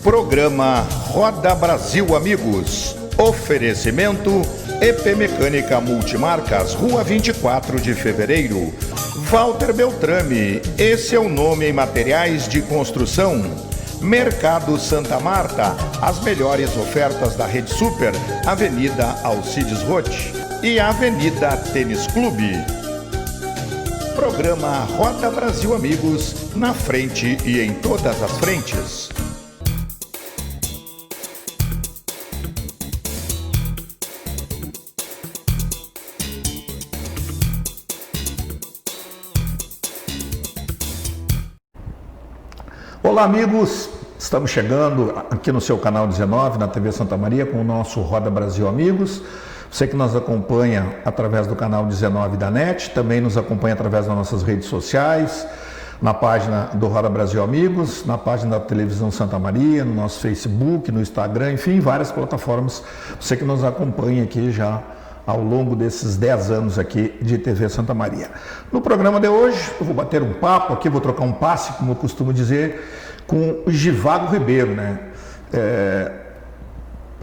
Programa Roda Brasil Amigos. Oferecimento EP Mecânica Multimarcas, Rua 24 de Fevereiro. Walter Beltrame, esse é o nome em materiais de construção. Mercado Santa Marta, as melhores ofertas da Rede Super, Avenida Alcides Roth e Avenida Tênis Clube. Programa Roda Brasil Amigos, na frente e em todas as frentes. Olá amigos, estamos chegando aqui no seu canal 19, na TV Santa Maria, com o nosso Roda Brasil Amigos. Você que nos acompanha através do canal 19 da NET, também nos acompanha através das nossas redes sociais, na página do Roda Brasil Amigos, na página da Televisão Santa Maria, no nosso Facebook, no Instagram, enfim, várias plataformas. Você que nos acompanha aqui já ao longo desses 10 anos aqui de TV Santa Maria. No programa de hoje, eu vou bater um papo aqui, vou trocar um passe, como eu costumo dizer, com o Givago Ribeiro, né?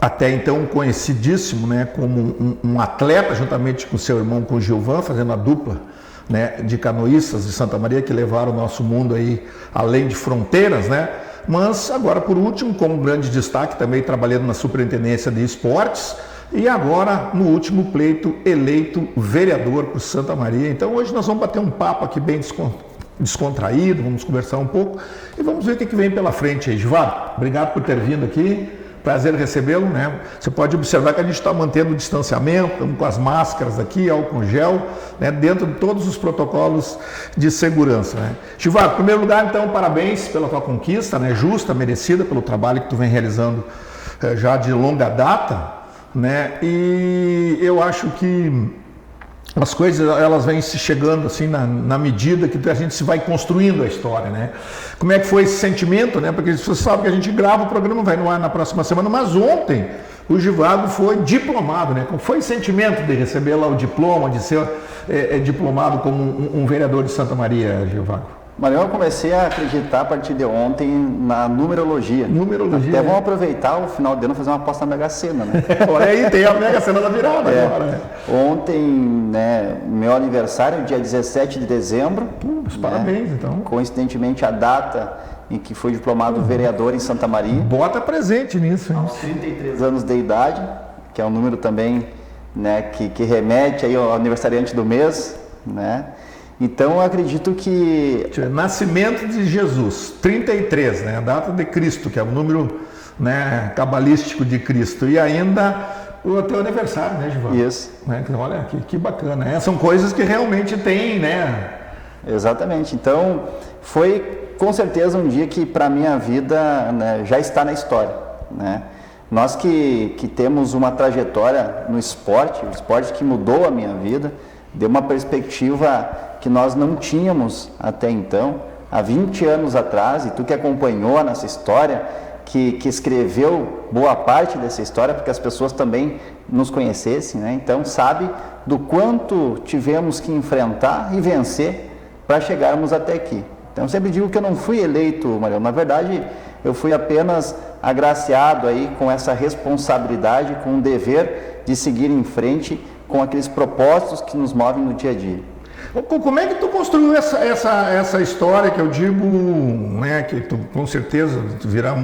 Até então conhecidíssimo, né, como um atleta, juntamente com seu irmão, com o Gilvan, fazendo a dupla, né, de canoístas de Santa Maria, que levaram o nosso mundo aí além de fronteiras, né? Mas agora, por último, como grande destaque, também trabalhando na Superintendência de Esportes, e agora, no último pleito, eleito vereador por Santa Maria. Então hoje nós vamos bater um papo aqui bem descontraído, vamos conversar um pouco e vamos ver o que vem pela frente aí. Givago, obrigado por ter vindo aqui, prazer recebê-lo, né? Você pode observar que a gente está mantendo o distanciamento, estamos com as máscaras aqui, álcool gel, né? Dentro de todos os protocolos de segurança, né? Givago, em primeiro lugar, então, parabéns pela tua conquista, né? Justa, merecida, pelo trabalho que tu vem realizando já de longa data, né? E eu acho que as coisas elas vêm se chegando assim na medida que a gente se vai construindo a história, né? Como é que foi esse sentimento, né? Porque você sabe que a gente grava o programa, vai no ar na próxima semana, mas ontem o Givago foi diplomado, né? Como foi o sentimento de receber lá o diploma, de ser diplomado como um vereador de Santa Maria, Givago? Marião, eu comecei a acreditar a partir de ontem na numerologia. Numerologia. Até vamos aproveitar o final de ano e fazer uma aposta na Mega Sena, né? Olha aí, tem a Mega Sena da virada agora, né? Ontem, né, meu aniversário, dia 17 de dezembro. Parabéns, então. Coincidentemente, a data em que fui diplomado vereador em Santa Maria. Bota presente nisso, hein? Aos 33 anos de idade, que é um número também, né, que remete aí ao aniversariante do mês, né? Então, eu acredito que... Nascimento de Jesus, 33, né? A data de Cristo, que é o número, né, cabalístico de Cristo. E ainda o teu aniversário, né, Givago? Isso. Né? Olha, que bacana. Né? São coisas que realmente tem, né? Exatamente. Então, foi com certeza um dia que, para a minha vida, né, já está na história, né? Nós que temos uma trajetória no esporte, o esporte que mudou a minha vida, deu uma perspectiva que nós não tínhamos até então, há 20 anos atrás, e tu que acompanhou nessa história, que escreveu boa parte dessa história, porque as pessoas também nos conhecessem, né? Então sabe do quanto tivemos que enfrentar e vencer para chegarmos até aqui. Então eu sempre digo que eu não fui eleito, Marião, na verdade eu fui apenas agraciado aí com essa responsabilidade, com o dever de seguir em frente com aqueles propósitos que nos movem no dia a dia. Como é que tu construiu essa história que eu digo, né, que tu com certeza virá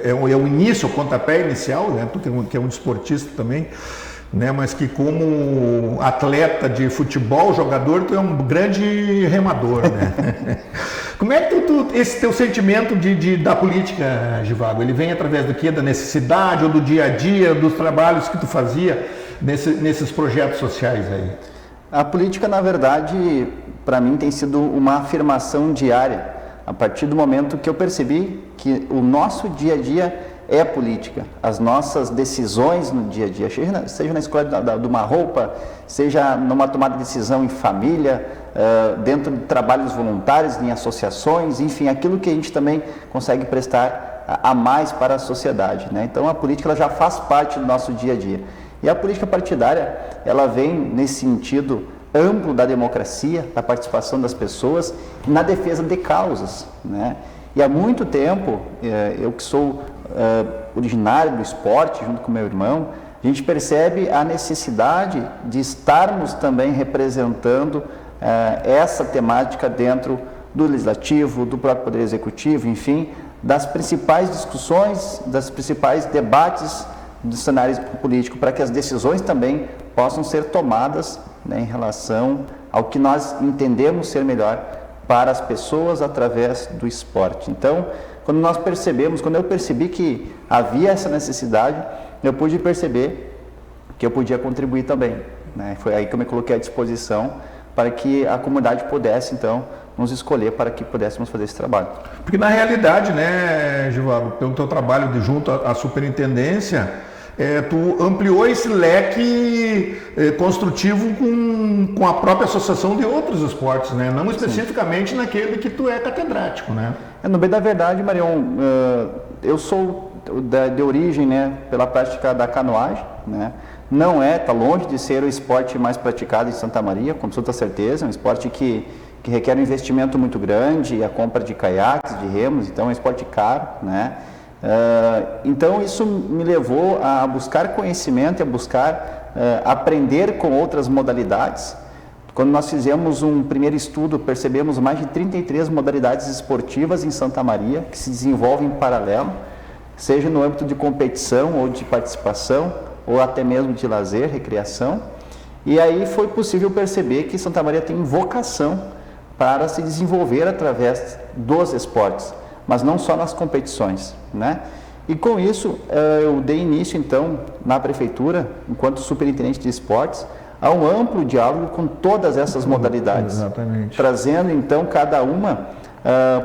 é o início, o pontapé inicial, né, tu que é um desportista também, né, mas que como atleta de futebol, jogador, tu é um grande remador, né? Como é que esse teu sentimento da política, Givago, ele vem através do quê? Da necessidade ou do dia a dia, dos trabalhos que tu fazia nesses projetos sociais aí? A política, na verdade, para mim tem sido uma afirmação diária, a partir do momento que eu percebi que o nosso dia a dia é política. As nossas decisões no dia a dia, seja na escolha de uma roupa, seja numa tomada de decisão em família, dentro de trabalhos voluntários, em associações, enfim, aquilo que a gente também consegue prestar a mais para a sociedade, né? Então a política ela já faz parte do nosso dia a dia. E a política partidária, ela vem nesse sentido amplo da democracia, da participação das pessoas, na defesa de causas, né? E há muito tempo, eu que sou originário do esporte, junto com meu irmão, a gente percebe a necessidade de estarmos também representando essa temática dentro do Legislativo, do próprio Poder Executivo, enfim, das principais discussões, das principais debates do cenário político, para que as decisões também possam ser tomadas, né, em relação ao que nós entendemos ser melhor para as pessoas através do esporte. Então, quando eu percebi que havia essa necessidade, eu pude perceber que eu podia contribuir também, né? Foi aí que eu me coloquei à disposição para que a comunidade pudesse, então, nos escolher para que pudéssemos fazer esse trabalho. Porque na realidade, né, Givaldo, pelo teu trabalho junto à superintendência, tu ampliou esse leque construtivo com a própria associação de outros esportes, né? Não especificamente Sim. naquele que tu é catedrático, né? No bem da verdade, Marion, eu sou de origem, né, pela prática da canoagem, né? Não está longe de ser o esporte mais praticado em Santa Maria, com absoluta certeza, é um esporte que requer um investimento muito grande, a compra de caiaques, de remos, então é um esporte caro, né? Então isso me levou a buscar conhecimento e a buscar aprender com outras modalidades. Quando nós fizemos um primeiro estudo, percebemos mais de 33 modalidades esportivas em Santa Maria que se desenvolvem em paralelo, seja no âmbito de competição ou de participação, ou até mesmo de lazer, recreação. E aí foi possível perceber que Santa Maria tem vocação para se desenvolver através dos esportes, mas não só nas competições, né? E com isso, eu dei início, então, na Prefeitura, enquanto superintendente de esportes, a um amplo diálogo com todas essas modalidades. Exatamente. Trazendo, então, cada uma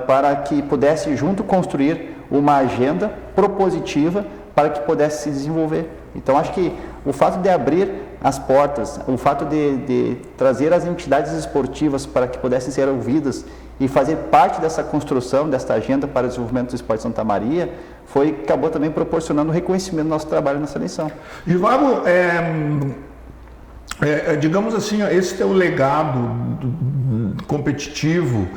para que pudesse, junto, construir uma agenda propositiva para que pudesse se desenvolver. Então, acho que o fato de abrir as portas, o fato de trazer as entidades esportivas para que pudessem ser ouvidas e fazer parte dessa construção, desta agenda para o desenvolvimento do esporte de Santa Maria, acabou também proporcionando o reconhecimento do nosso trabalho nessa eleição. Givaldo, digamos assim, esse teu legado competitivo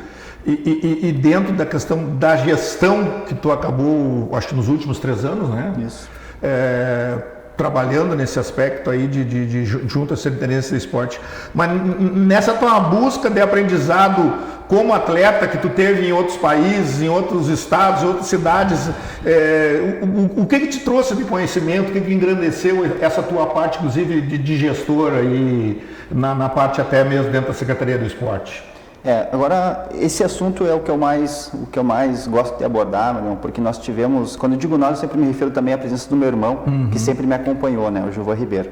e dentro da questão da gestão que tu acabou, acho que nos últimos 3 anos, né? Isso. Trabalhando nesse aspecto aí de junto à Superintendência do Esporte, mas nessa tua busca de aprendizado como atleta que tu teve em outros países, em outros estados, em outras cidades, o que te trouxe de conhecimento, o que engrandeceu essa tua parte, inclusive de gestor aí, na parte até mesmo dentro da Secretaria do Esporte? Agora, esse assunto é o que eu mais gosto de abordar, Marion, porque nós tivemos, quando eu digo nós, eu sempre me refiro também à presença do meu irmão, que sempre me acompanhou, né, o Gilvan Ribeiro.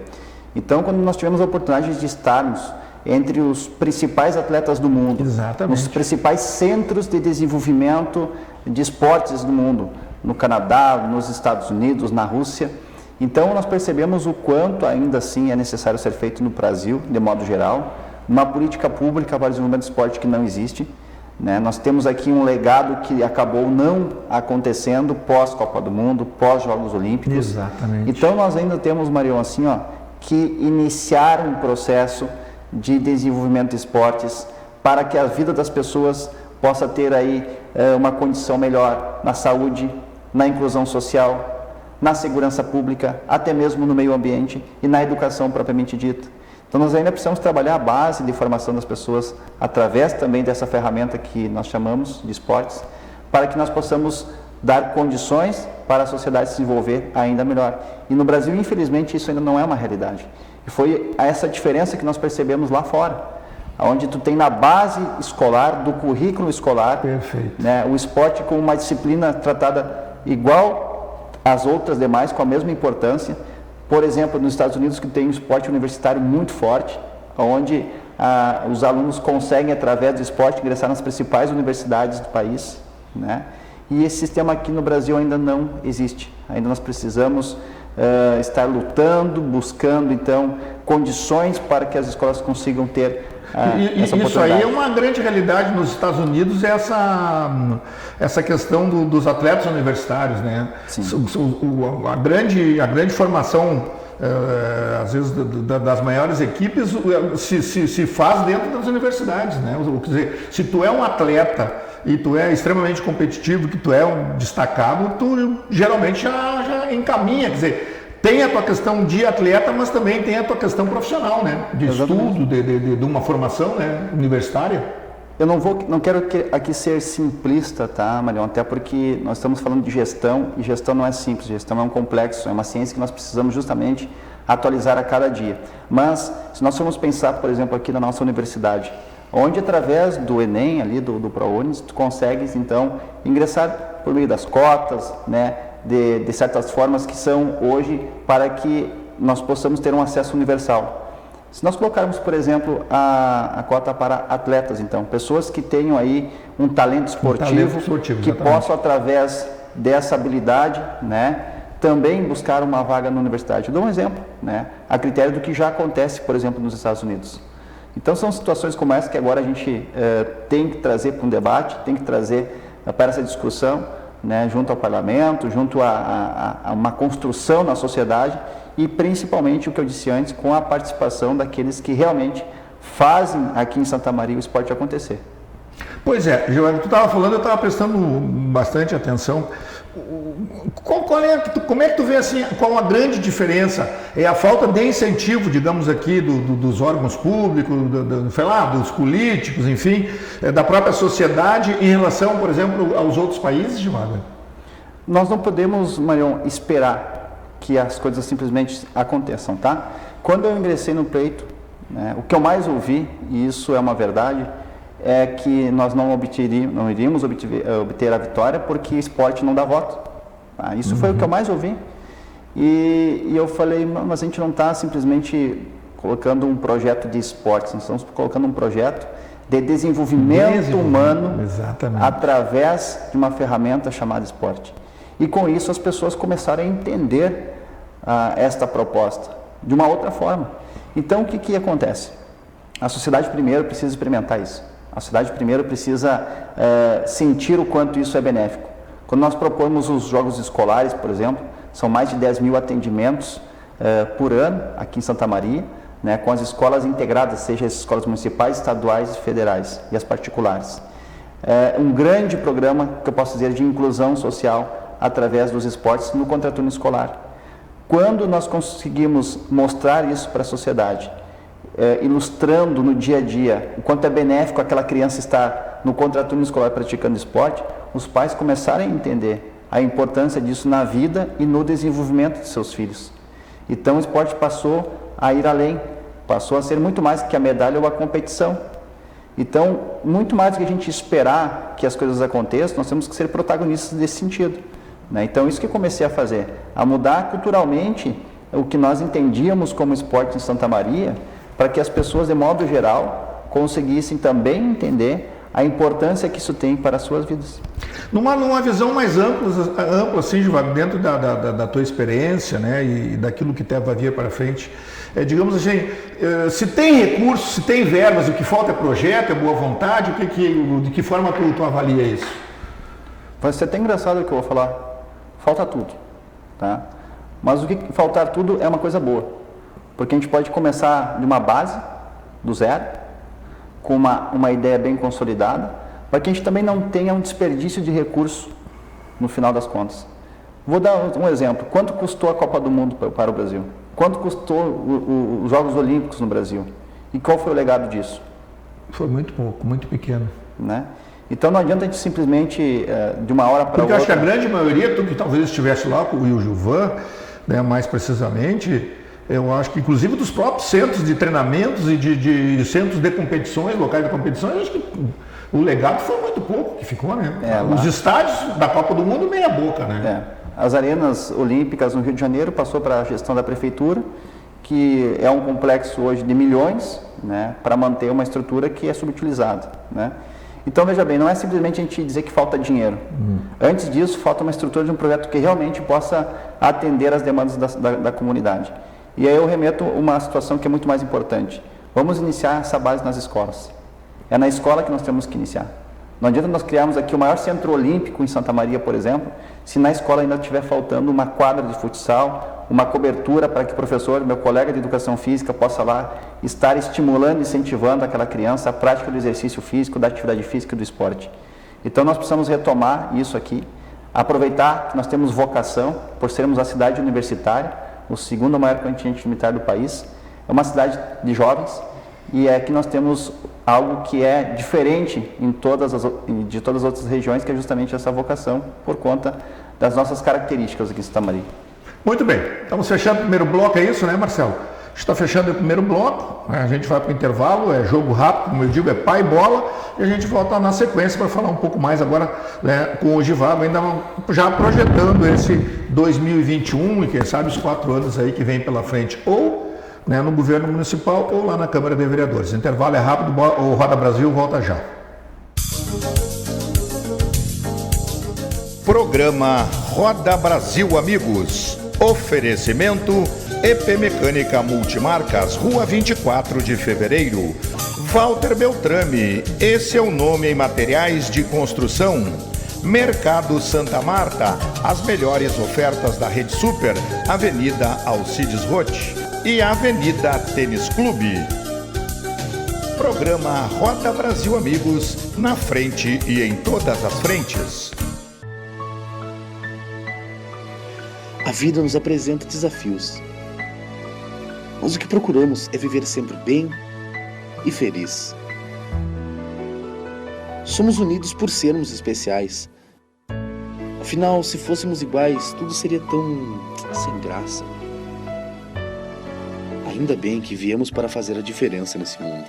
Então, quando nós tivemos a oportunidade de estarmos entre os principais atletas do mundo, Exatamente. nos principais centros de desenvolvimento de esportes do mundo, no Canadá, nos Estados Unidos, na Rússia, então nós percebemos o quanto ainda assim é necessário ser feito no Brasil, de modo geral, uma política pública para o desenvolvimento do esporte que não existe, né? Nós temos aqui um legado que acabou não acontecendo pós-Copa do Mundo, pós-Jogos Olímpicos. Exatamente. Então nós ainda temos, Marion, assim, que iniciar um processo de desenvolvimento de esportes para que a vida das pessoas possa ter aí uma condição melhor na saúde, na inclusão social, na segurança pública, até mesmo no meio ambiente e na educação propriamente dita. Então nós ainda precisamos trabalhar a base de formação das pessoas através também dessa ferramenta que nós chamamos de esportes, para que nós possamos dar condições para a sociedade se desenvolver ainda melhor. E no Brasil, infelizmente, isso ainda não é uma realidade. E foi essa diferença que nós percebemos lá fora, onde tu tem na base escolar, do currículo escolar, né, o esporte como uma disciplina tratada igual às outras demais, com a mesma importância. Por exemplo, nos Estados Unidos, que tem um esporte universitário muito forte, onde os alunos conseguem, através do esporte, ingressar nas principais universidades do país, né? E esse sistema aqui no Brasil ainda não existe. Ainda nós precisamos estar lutando, buscando, então, condições para que as escolas consigam ter essa oportunidade. Isso aí é uma grande realidade nos Estados Unidos, essa questão dos atletas universitários, né? Sim. A grande formação, às vezes, das maiores equipes se faz dentro das universidades, né? Quer dizer, se tu é um atleta e tu é extremamente competitivo, que tu é um destacado, tu geralmente já encaminha, quer dizer, tem a tua questão de atleta, mas também tem a tua questão profissional, né? De estudo, de uma formação, né, universitária. Eu não quero aqui ser simplista, tá, Marião? Até porque nós estamos falando de gestão, e gestão não é simples, gestão é um complexo, é uma ciência que nós precisamos justamente atualizar a cada dia. Mas, se nós formos pensar, por exemplo, aqui na nossa universidade, onde através do Enem, ali do ProUni, tu consegues, então, ingressar por meio das cotas, né, de certas formas que são hoje para que nós possamos ter um acesso universal. Se nós colocarmos, por exemplo, a cota para atletas, então, pessoas que tenham aí um talento esportivo que possam, através dessa habilidade, né, também buscar uma vaga na universidade. Eu dou um exemplo, né, a critério do que já acontece, por exemplo, nos Estados Unidos. Então, são situações como essa que agora a gente tem que trazer para um debate, tem que trazer para essa discussão, né, junto ao parlamento, junto a uma construção na sociedade, e principalmente o que eu disse antes, com a participação daqueles que realmente fazem aqui em Santa Maria o esporte acontecer. Pois é, Giovanni, tu estava falando, eu estava prestando bastante atenção. Como é que tu vê assim, qual a grande diferença? É a falta de incentivo, digamos aqui, dos órgãos públicos, dos políticos, enfim, da própria sociedade em relação, por exemplo, aos outros países, Giovanni? Nós não podemos, Marião, esperar que as coisas simplesmente aconteçam, tá? Quando eu ingressei no pleito, né, o que eu mais ouvi, e isso é uma verdade, é que nós não iríamos obter a vitória porque esporte não dá voto. Tá? Isso foi o que eu mais ouvi. E eu falei, mas a gente não está simplesmente colocando um projeto de esporte, nós estamos colocando um projeto de desenvolvimento humano através de uma ferramenta chamada esporte. E com isso as pessoas começaram a entender esta proposta de uma outra forma. Então o que acontece? A sociedade primeiro precisa experimentar isso. A sociedade primeiro precisa sentir o quanto isso é benéfico. Quando nós propomos os jogos escolares, por exemplo, são mais de 10 mil atendimentos por ano aqui em Santa Maria, né, com as escolas integradas, seja as escolas municipais, estaduais e federais e as particulares. Um grande programa, que eu posso dizer, de inclusão social através dos esportes no contraturno escolar. Quando nós conseguimos mostrar isso para a sociedade, ilustrando no dia a dia o quanto é benéfico aquela criança estar no contraturno escolar praticando esporte, os pais começaram a entender a importância disso na vida e no desenvolvimento de seus filhos. Então o esporte passou a ir além, passou a ser muito mais que a medalha ou a competição. Então, muito mais do que a gente esperar que as coisas aconteçam, nós temos que ser protagonistas desse sentido. Né? Então, isso que eu comecei a fazer, a mudar culturalmente o que nós entendíamos como esporte em Santa Maria, para que as pessoas, de modo geral, conseguissem também entender a importância que isso tem para as suas vidas. Numa visão mais ampla assim, Giovanni, dentro da tua experiência, né, e daquilo que vai vir para frente, digamos assim, se tem recursos, se tem verbas, o que falta é projeto, é boa vontade, de que forma tu avalia isso? Vai ser até engraçado o que eu vou falar. Falta tudo, tá? Mas o que faltar tudo é uma coisa boa, porque a gente pode começar de uma base, do zero, com uma ideia bem consolidada, para que a gente também não tenha um desperdício de recurso no final das contas. Vou dar um exemplo. Quanto custou a Copa do Mundo para o Brasil? Quanto custou os Jogos Olímpicos no Brasil? E qual foi o legado disso? Foi muito pouco, muito pequeno. Né? Então não adianta a gente simplesmente, de uma hora para outra... Porque eu acho que a grande maioria, tu que talvez estivesse lá com o Gilvan, né, mais precisamente, eu acho que inclusive dos próprios centros de treinamentos e de centros de competições, locais de competições, eu acho que o legado foi muito pouco que ficou, né? Os estádios da Copa do Mundo, meia boca, né? As arenas olímpicas no Rio de Janeiro passou para a gestão da prefeitura, que é um complexo hoje de milhões, né, para manter uma estrutura que é subutilizada, né? Então, veja bem, não é simplesmente a gente dizer que falta dinheiro. Antes disso, falta uma estrutura de um projeto que realmente possa atender às demandas da comunidade. E aí eu remeto uma situação que é muito mais importante. Vamos iniciar essa base nas escolas. É na escola que nós temos que iniciar. Não adianta nós criarmos aqui o maior centro olímpico em Santa Maria, por exemplo, se na escola ainda estiver faltando uma quadra de futsal, uma cobertura para que o professor, meu colega de educação física, possa lá estar estimulando e incentivando aquela criança a prática do exercício físico, da atividade física e do esporte. Então nós precisamos retomar isso aqui, aproveitar que nós temos vocação, por sermos a cidade universitária, o segundo maior contingente universitário do país, é uma cidade de jovens, e é que nós temos algo que é diferente de todas as outras regiões, que é justamente essa vocação, por conta das nossas características aqui em Santa Maria. Muito bem, estamos fechando o primeiro bloco, é isso, né, Marcelo? A gente está fechando o primeiro bloco, a gente vai para o intervalo, é jogo rápido, como eu digo, é pai e bola, e a gente volta na sequência para falar um pouco mais agora, né, com o Givago, ainda já projetando esse 2021 e quem sabe os 4 anos aí que vem pela frente, ou, né, no governo municipal ou lá na Câmara de Vereadores. Intervalo é rápido, o Roda Brasil volta já. Programa Roda Brasil, amigos. Oferecimento EP Mecânica Multimarcas, Rua 24 de Fevereiro. Walter Beltrame, esse é o nome em materiais de construção. Mercado Santa Marta, as melhores ofertas da Rede Super, Avenida Alcides Roth e Avenida Tênis Clube. Programa Roda Brasil, amigos, na frente e em todas as frentes. A vida nos apresenta desafios, mas o que procuramos é viver sempre bem e feliz. Somos unidos por sermos especiais. Afinal, se fôssemos iguais, tudo seria tão sem graça. Ainda bem que viemos para fazer a diferença nesse mundo.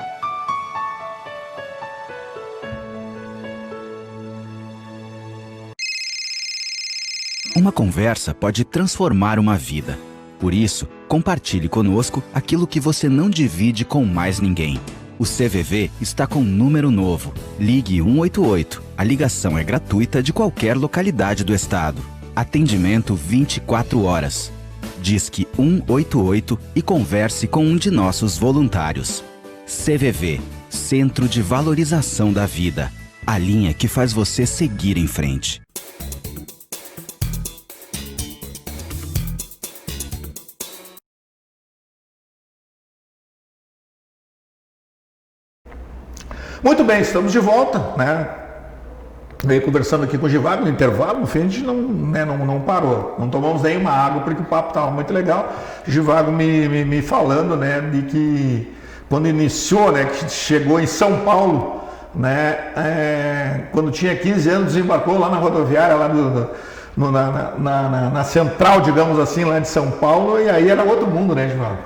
Uma conversa pode transformar uma vida. Por isso, compartilhe conosco aquilo que você não divide com mais ninguém. O CVV está com um número novo. Ligue 188. A ligação é gratuita de qualquer localidade do estado. Atendimento 24 horas. Disque 188 e converse com um de nossos voluntários. CVV, Centro de Valorização da Vida. A linha que faz você seguir em frente. Muito bem, estamos de volta, né? Veio conversando aqui com o Givago no intervalo, no fim a gente não parou, não tomamos nenhuma água porque o papo estava muito legal. O Givago me falando, né, de que quando iniciou, né, que chegou em São Paulo, né, quando tinha 15 anos, desembarcou lá na rodoviária, lá na central, digamos assim, lá de São Paulo, e aí era outro mundo, né, Givago?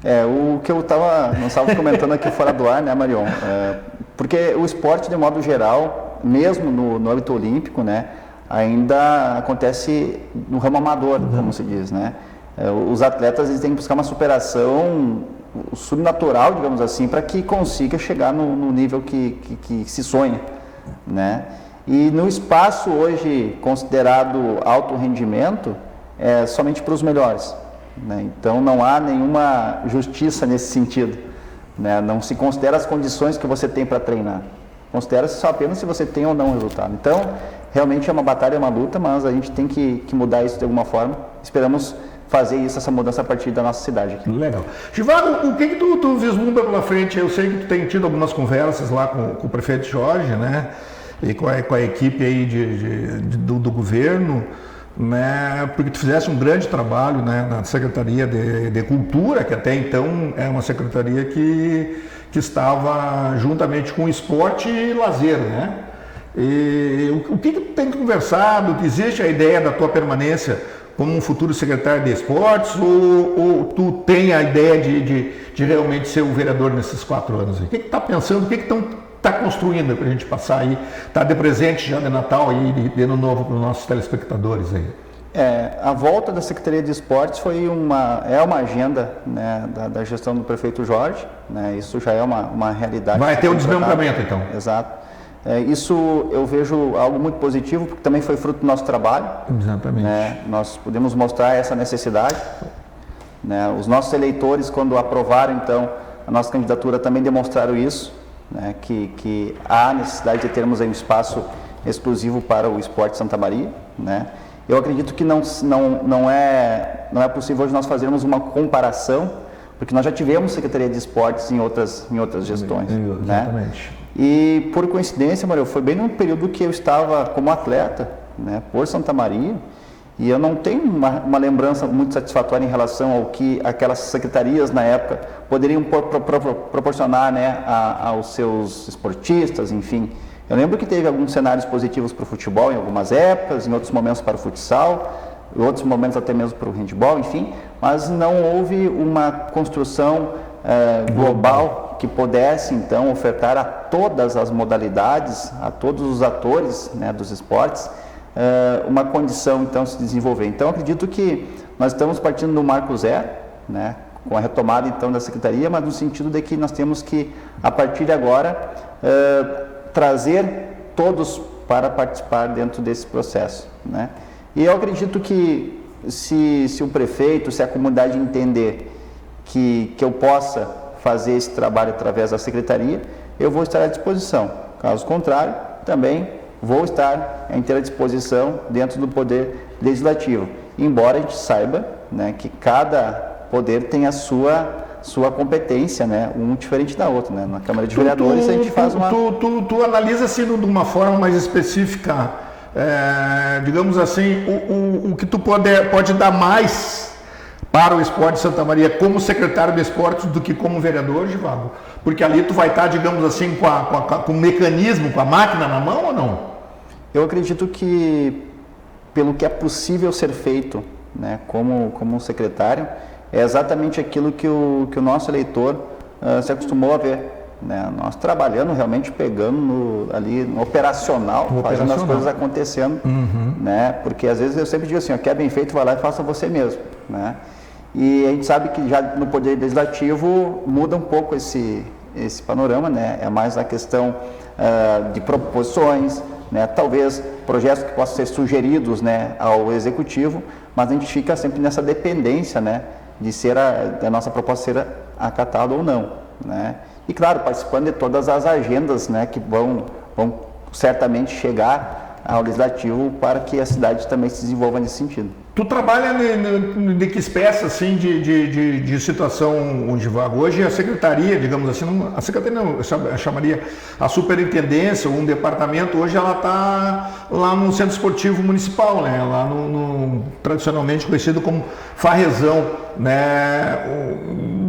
O que nós estávamos comentando aqui fora do ar, né, Marion? Porque o esporte, de modo geral, mesmo no âmbito olímpico, né, ainda acontece no ramo amador, como se diz, né? Os atletas eles têm que buscar uma superação subnatural, digamos assim, para que consiga chegar no nível que se sonha, né? E no espaço hoje considerado alto rendimento, é somente para os melhores. Né? Então não há nenhuma justiça nesse sentido, né? Não se considera as condições que você tem para treinar, considera-se só apenas se você tem ou não resultado. Então realmente é uma batalha, é uma luta, mas a gente tem que mudar isso de alguma forma. Esperamos fazer essa mudança a partir da nossa cidade aqui. Legal. Givago, o que tu vislumbra pela frente? Eu sei que tu tem tido algumas conversas lá com o prefeito Jorge, né, e com a equipe aí do governo, né, porque tu fizesse um grande trabalho, né, na Secretaria de Cultura, que até então é uma secretaria que estava juntamente com esporte e lazer, né? E o que tu tem conversado? Existe a ideia da tua permanência como um futuro secretário de esportes ou tu tem a ideia de realmente ser o vereador nesses 4 anos? O que tu está pensando? O que está construindo para a gente passar aí, tá de presente já de Natal e de Ano Novo para os nossos telespectadores aí? A volta da Secretaria de Esportes foi uma agenda, né, da gestão do prefeito Jorge, né? Isso já é uma realidade. Vai ter um desmembramento então. Exato. Isso eu vejo algo muito positivo, porque também foi fruto do nosso trabalho. Exatamente. Né? Nós podemos mostrar essa necessidade. Né? Os nossos eleitores, quando aprovaram então a nossa candidatura, também demonstraram isso, né? Que há necessidade de termos aí um espaço exclusivo para o esporte Santa Maria, né? Eu acredito que não é possível hoje nós fazermos uma comparação, porque nós já tivemos Secretaria de Esportes em outras gestões. Exatamente. Né? E por coincidência, Mario, foi bem no período que eu estava como atleta, né, por Santa Maria, e eu não tenho uma lembrança muito satisfatória em relação ao que aquelas secretarias na época poderiam proporcionar, né, aos seus esportistas, enfim. Eu lembro que teve alguns cenários positivos para o futebol em algumas épocas, em outros momentos para o futsal, em outros momentos até mesmo para o handebol, enfim, mas não houve uma construção global que pudesse então ofertar a todas as modalidades, a todos os atores, né, dos esportes, uma condição então de se desenvolver. Então acredito que nós estamos partindo do marco zero, né, com a retomada então da secretaria, mas no sentido de que nós temos que a partir de agora trazer todos para participar dentro desse processo, né? E eu acredito que se o prefeito, se a comunidade entender que eu possa fazer esse trabalho através da secretaria, eu vou estar à disposição. Caso contrário, também vou estar à inteira disposição dentro do Poder Legislativo. Embora a gente saiba, né, que cada poder tem a sua competência, né, um diferente da outra, né? Na Câmara de Vereadores a gente faz uma... Tu analisa assim de uma forma mais específica, digamos assim, o que tu pode dar mais para o esporte de Santa Maria como secretário de esportes do que como vereador, Givago? Porque ali tu vai estar, digamos assim, com o mecanismo, com a máquina na mão ou não? Eu acredito que, pelo que é possível ser feito, né, como secretário, é exatamente aquilo que o nosso eleitor se acostumou a ver, né? Nós trabalhando, realmente pegando ali no operacional, fazendo as coisas acontecendo, né? Porque às vezes eu sempre digo assim, quer bem feito, vai lá e faça você mesmo, né? E a gente sabe que já no Poder Legislativo muda um pouco esse panorama, né? É mais a questão de proposições, né? Talvez projetos que possam ser sugeridos, né, ao Executivo, mas a gente fica sempre nessa dependência, né, de ser a nossa proposta ser acatada ou não, né? E claro, participando de todas as agendas, né, que vão certamente chegar ao Legislativo para que a cidade também se desenvolva nesse sentido. Tu trabalha de que espécie assim de situação, Givago? Hoje a secretaria, digamos assim, a secretaria não, eu chamaria a superintendência ou um departamento, hoje ela está lá no Centro Esportivo Municipal, né? Lá no tradicionalmente conhecido como Farrezão, né?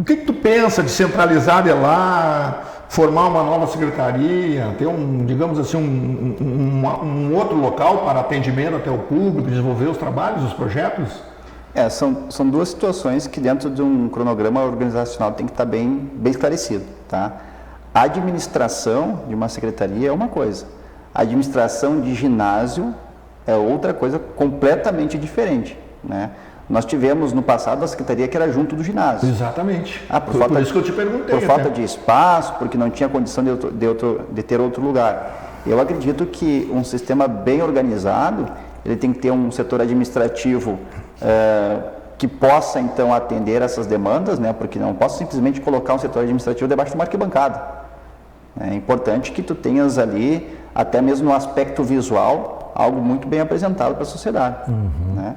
O que tu pensa de centralizar de lá, formar uma nova secretaria, ter digamos assim, um outro local para atendimento até o público, desenvolver os trabalhos, os projetos? São duas situações que dentro de um cronograma organizacional tem que estar bem esclarecido, tá? A administração de uma secretaria é uma coisa, a administração de ginásio é outra coisa completamente diferente, né? Nós tivemos no passado a secretaria que era junto do ginásio. Exatamente. Por isso que eu te perguntei. Por falta de espaço, porque não tinha condição de ter outro lugar. Eu acredito que um sistema bem organizado, ele tem que ter um setor administrativo que possa então atender essas demandas, né? Porque não posso simplesmente colocar um setor administrativo debaixo de uma arquibancada. É importante que tu tenhas ali, até mesmo no aspecto visual, algo muito bem apresentado para a sociedade, né?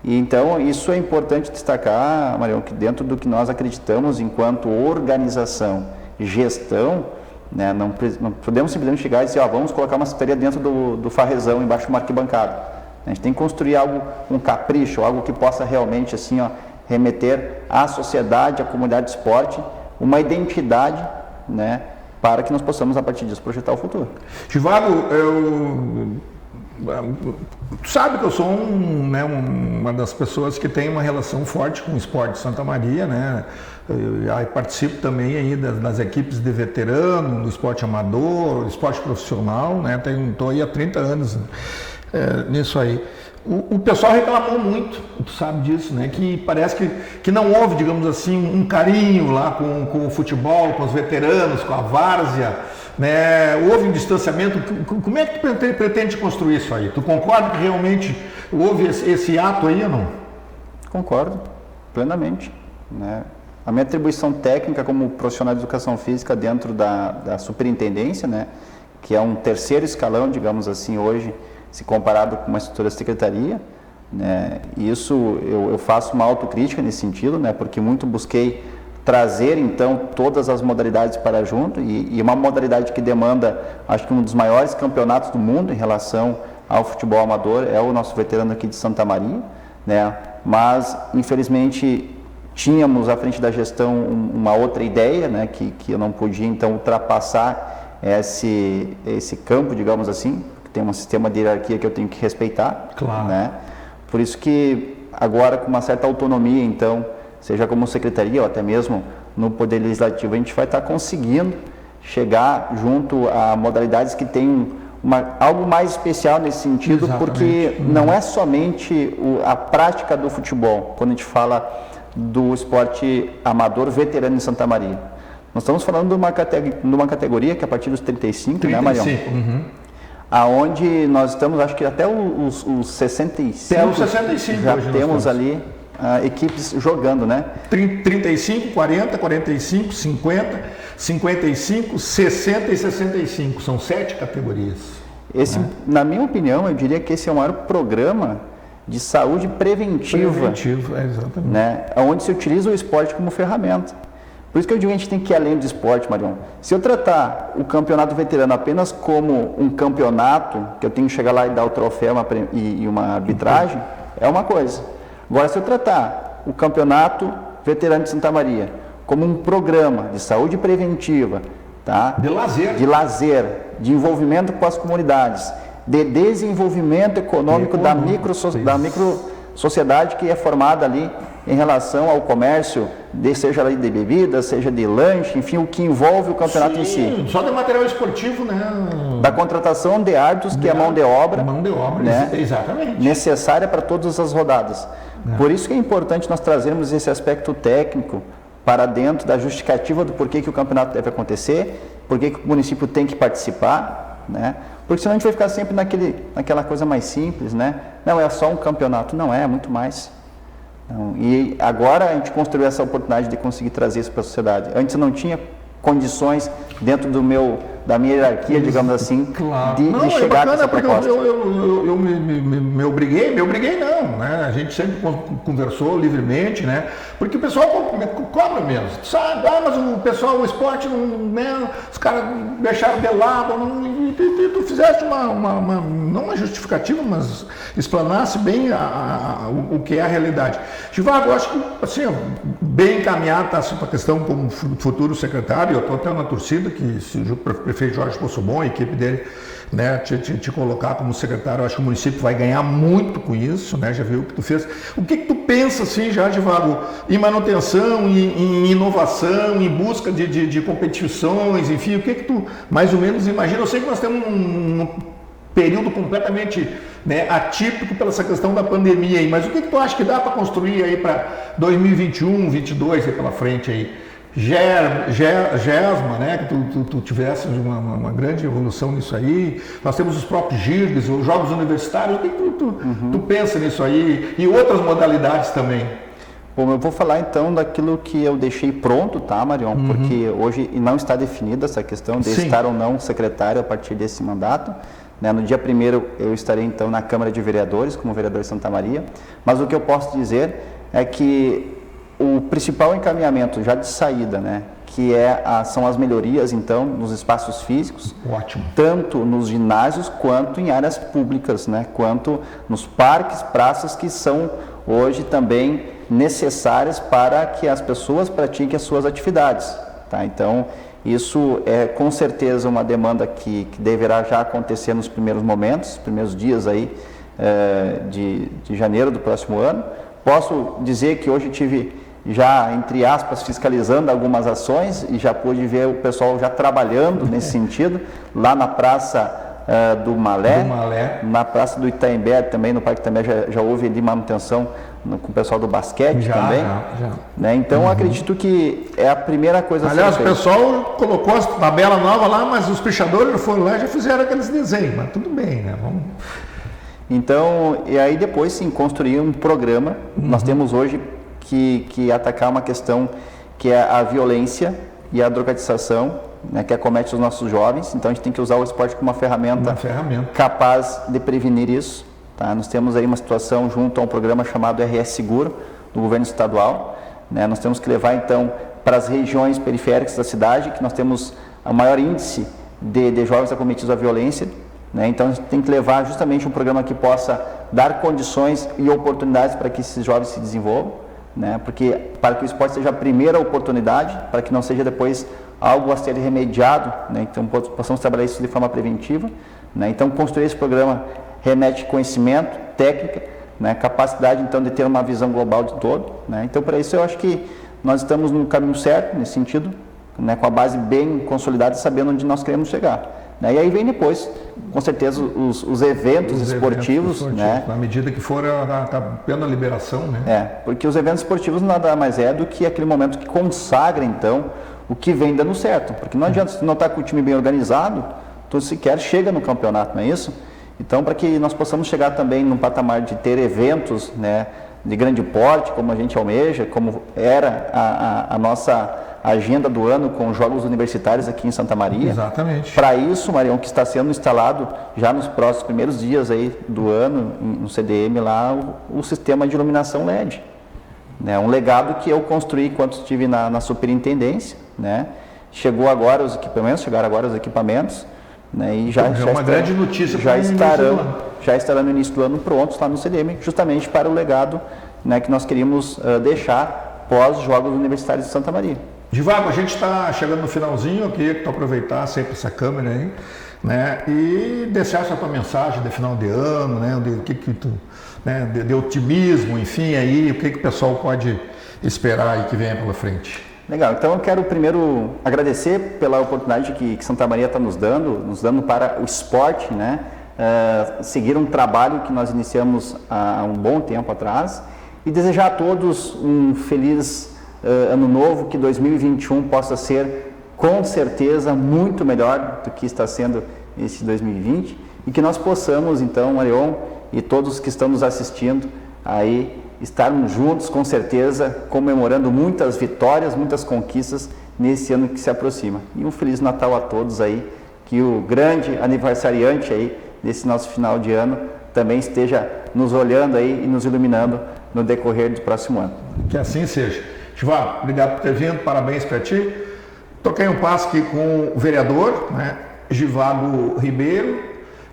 E então, isso é importante destacar, Marião, que dentro do que nós acreditamos enquanto organização e gestão, né, não podemos simplesmente chegar e dizer, vamos colocar uma secretaria dentro do Farrezão, embaixo de uma arquibancada. A gente tem que construir algo, um capricho, algo que possa realmente assim, remeter à sociedade, à comunidade de esporte, uma identidade, né, para que nós possamos, a partir disso, projetar o futuro. Givago, tu sabe que eu sou uma das pessoas que tem uma relação forte com o esporte de Santa Maria, né? Eu participo também aí das equipes de veterano, do esporte amador, do esporte profissional, né? Estou aí há 30 anos nisso aí. O pessoal reclamou muito, tu sabe disso, né? Que parece que não houve, digamos assim, um carinho lá com o futebol, com os veteranos, com a várzea, né? Houve um distanciamento. Como é que tu pretende construir isso aí? Tu concorda que realmente houve esse ato aí ou não? Concordo, plenamente, né? A minha atribuição técnica como profissional de educação física dentro da superintendência, né? Que é um terceiro escalão, digamos assim, hoje, se comparado com uma estrutura de secretaria, né? E isso eu faço uma autocrítica nesse sentido, né? Porque muito busquei trazer então todas as modalidades para junto e uma modalidade que demanda, acho que um dos maiores campeonatos do mundo em relação ao futebol amador é o nosso veterano aqui de Santa Maria, né? Mas infelizmente tínhamos à frente da gestão uma outra ideia, né? Que eu não podia então ultrapassar esse campo, digamos assim, que tem um sistema de hierarquia que eu tenho que respeitar, claro, né? Por isso que agora com uma certa autonomia então, seja como secretaria ou até mesmo no Poder Legislativo, a gente vai estar conseguindo chegar junto a modalidades que têm algo mais especial nesse sentido, exatamente, porque não é somente a prática do futebol, quando a gente fala do esporte amador veterano em Santa Maria. Nós estamos falando de uma categoria que é a partir dos 35, né, Marião? Aonde nós estamos, acho que até os 65, até os 65 já temos ali equipes jogando, né? 35, 40, 45, 50, 55, 60 e 65. São 7 categorias. Esse, né? Na minha opinião, eu diria que esse é o maior programa de saúde preventiva, exatamente, né? Onde se utiliza o esporte como ferramenta. Por isso que eu digo que a gente tem que ir além do esporte, Marião. Se eu tratar o campeonato veterano apenas como um campeonato, que eu tenho que chegar lá e dar o troféu e uma arbitragem, é uma coisa. Agora, se eu tratar o campeonato veterano de Santa Maria como um programa de saúde preventiva, tá? De lazer, de envolvimento com as comunidades, de desenvolvimento econômico da micro sociedade que é formada ali em relação ao comércio, seja ali de bebidas, seja de lanche, enfim, o que envolve o campeonato em si. Só de material esportivo, né? Da contratação de árbitros, que é mão de obra, né? Exatamente, necessária para todas as rodadas. Por isso que é importante nós trazermos esse aspecto técnico para dentro da justificativa do porquê que o campeonato deve acontecer, porquê que o município tem que participar, né? Porque senão a gente vai ficar sempre naquela coisa mais simples, né? Não, é só um campeonato. Não é muito mais. Não. E agora a gente construiu essa oportunidade de conseguir trazer isso para a sociedade. Antes eu não tinha condições dentro da minha hierarquia, digamos assim, claro, de chegar a essa proposta. Eu me obriguei não, né? A gente sempre conversou livremente, né? Porque o pessoal cobra mesmo, sabe? Mas o pessoal, o esporte, né? Os caras deixaram de lado, tu fizeste não uma justificativa, mas explanasse bem o que é a realidade. Givago, eu acho que, assim, bem encaminhado está assim, para a questão como futuro secretário. Eu estou até na torcida que se o prefeito Jorge Poçobon, a equipe dele, né, te colocar como secretário, eu acho que o município vai ganhar muito com isso, né? Já viu o que tu fez. O que tu pensa, assim, já, Givago, em manutenção, em inovação, em busca de competições, enfim, o que tu mais ou menos imagina? Eu sei que nós temos um período completamente, né, atípico pela essa questão da pandemia aí, mas o que tu acha que dá para construir aí para 2021, 2022 aí pela frente aí? GESMA, né, que tu tivesse uma grande evolução nisso aí. Nós temos os próprios GIRGs, os Jogos Universitários. O que tu pensa nisso aí? E outras modalidades também? Bom, eu vou falar então daquilo que eu deixei pronto, tá, Marion? Porque hoje não está definida essa questão de estar ou não secretário a partir desse mandato. Né? No dia 1º eu estarei então na Câmara de Vereadores, como vereador de Santa Maria. Mas o que eu posso dizer é que o principal encaminhamento já de saída, né, que são as melhorias então nos espaços físicos, ótimo, tanto nos ginásios quanto em áreas públicas, né, quanto nos parques, praças que são hoje também necessárias para que as pessoas pratiquem as suas atividades, tá? Então isso é com certeza uma demanda que deverá já acontecer nos primeiros momentos, primeiros dias aí de janeiro do próximo ano. Posso dizer que hoje tive já, entre aspas, fiscalizando algumas ações e já pude ver o pessoal já trabalhando nesse sentido, lá na Praça do Malé, na Praça do Itaimbé também, no Parque também já houve ali manutenção com o pessoal do basquete também. Né? Então, acredito que é a primeira coisa a ser feita. Aliás, o pessoal colocou as tabela nova lá, mas os pichadores foram lá e já fizeram aqueles desenhos, mas tudo bem, né? Vamos... Então, e aí depois sim, construir um programa. Nós temos hoje que atacar uma questão que é a violência e a drogadização, né, que acomete os nossos jovens. Então a gente tem que usar o esporte como uma ferramenta capaz de prevenir isso. Tá? Nós temos aí uma situação junto a um programa chamado RS Seguro, do governo estadual. Né? Nós temos que levar então para as regiões periféricas da cidade, que nós temos o maior índice de jovens acometidos à violência, né? Então a gente tem que levar justamente um programa que possa dar condições e oportunidades para que esses jovens se desenvolvam, né? Porque para que o esporte seja a primeira oportunidade, para que não seja depois algo a ser remediado, né? Então possamos trabalhar isso de forma preventiva, né? Então construir esse programa remete conhecimento, técnica, né? Capacidade então de ter uma visão global de todo, né? Então para isso eu acho que nós estamos no caminho certo nesse sentido, né? Com a base bem consolidada e sabendo onde nós queremos chegar. E aí vem depois, com certeza, os eventos esportivos, né? Na medida que for tendo a liberação, né? Porque os eventos esportivos nada mais é do que aquele momento que consagra, então, o que vem dando certo. Porque não adianta, se não está com o time bem organizado, tu sequer chega no campeonato, não é isso? Então, para que nós possamos chegar também num patamar de ter eventos, né, de grande porte, como a gente almeja, como era a nossa agenda do ano com os Jogos Universitários aqui em Santa Maria. Exatamente. Para isso, Marião, que está sendo instalado já nos próximos primeiros dias aí do ano, no CDM lá, o sistema de iluminação LED. Né? Um legado que eu construí enquanto estive na superintendência, né? Chegaram agora os equipamentos, né? E já uma grande notícia já estarão no início do ano prontos lá no CDM, justamente para o legado, né, que nós queríamos deixar pós Jogos Universitários de Santa Maria. Divago, a gente está chegando no finalzinho, eu queria que tu aproveitasse sempre essa câmera aí, né, e deixasse a tua mensagem de final de ano, né, de otimismo, enfim, aí, o que o pessoal pode esperar aí que venha pela frente. Legal, então eu quero primeiro agradecer pela oportunidade que Santa Maria está nos dando para o esporte, né, seguir um trabalho que nós iniciamos há um bom tempo atrás e desejar a todos um feliz ano novo, que 2021 possa ser com certeza muito melhor do que está sendo esse 2020 e que nós possamos então, Marion e todos que estão nos assistindo aí, estarmos juntos com certeza, comemorando muitas vitórias, muitas conquistas nesse ano que se aproxima. E um Feliz Natal a todos aí, que o grande aniversariante aí desse nosso final de ano também esteja nos olhando aí e nos iluminando no decorrer do próximo ano. Que assim seja. Divago, obrigado por ter vindo, parabéns para ti. Toquei um passo aqui com o vereador, né, Divago Ribeiro,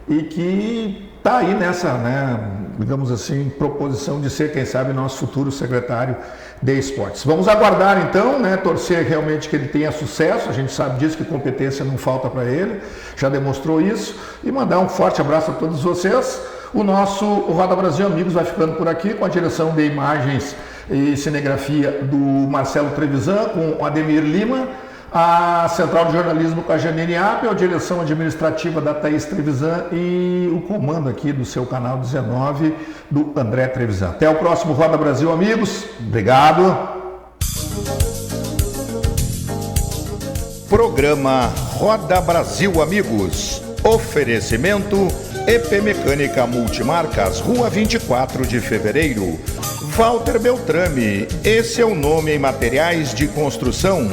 e que está aí nessa, né, digamos assim, proposição de ser, quem sabe, nosso futuro secretário de esportes. Vamos aguardar então, né, torcer realmente que ele tenha sucesso, a gente sabe disso, que competência não falta para ele, já demonstrou isso, e mandar um forte abraço a todos vocês. O nosso Roda Brasil Amigos vai ficando por aqui, com a direção de imagens e cinegrafia do Marcelo Trevisan, com o Ademir Lima, a Central de Jornalismo com a Janine Apple, a direção administrativa da Thaís Trevisan e o comando aqui do seu canal 19 do André Trevisan. Até o próximo Roda Brasil, amigos. Obrigado. Programa Roda Brasil Amigos. Oferecimento EP Mecânica Multimarcas, Rua 24 de Fevereiro. Walter Beltrame, esse é o nome em materiais de construção.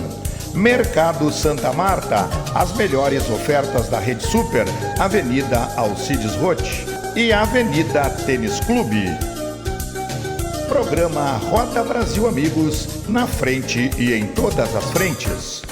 Mercado Santa Marta, as melhores ofertas da Rede Super, Avenida Alcides Roth e Avenida Tênis Clube. Programa Roda Brasil Amigos, na frente e em todas as frentes.